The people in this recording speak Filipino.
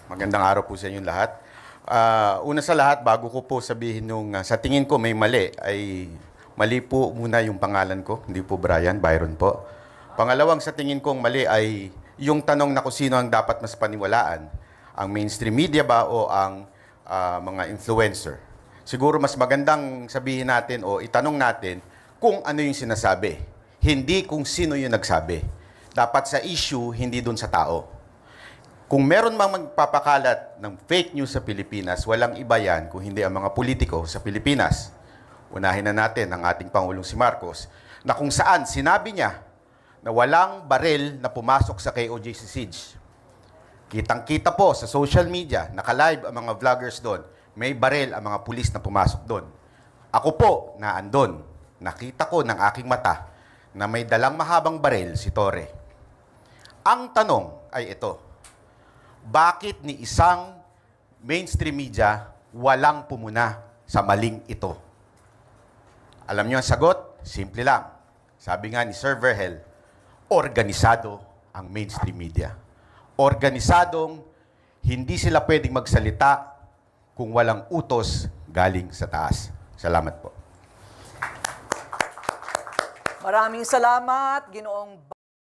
Magandang araw po sa inyong lahat. Una sa lahat, bago ko po sabihin nung sa tingin ko may mali, ay mali po muna yung pangalan ko. Hindi po Brian, Byron po. Pangalawang sa tingin kong mali ay yung tanong na kung sino ang dapat mas paniwalaan. Ang mainstream media ba o ang mga influencer? Siguro mas magandang sabihin natin o itanong natin kung ano yung sinasabi. Hindi kung sino yung nagsabi. Dapat sa issue, hindi dun sa tao. Kung meron mang magpapakalat ng fake news sa Pilipinas, walang iba yan kung hindi ang mga politiko sa Pilipinas. Unahin na natin ang ating Pangulong si Marcos, na kung saan sinabi niya na walang baril na pumasok sa KOJC Siege. Kitang-kita po sa social media, naka-live ang mga vloggers doon, may baril ang mga pulis na pumasok doon. Ako po, naandun, nakita ko ng aking mata na may dalang mahabang baril si Torre. Ang tanong ay ito, bakit ni isang mainstream media walang pumuna sa maling ito? Alam niyo ang sagot? Simple lang. Sabi nga ni Sir Verhel, organisado ang mainstream media. Organisadong hindi sila pwedeng magsalita kung walang utos galing sa taas. Salamat po. Maraming salamat, Ginoong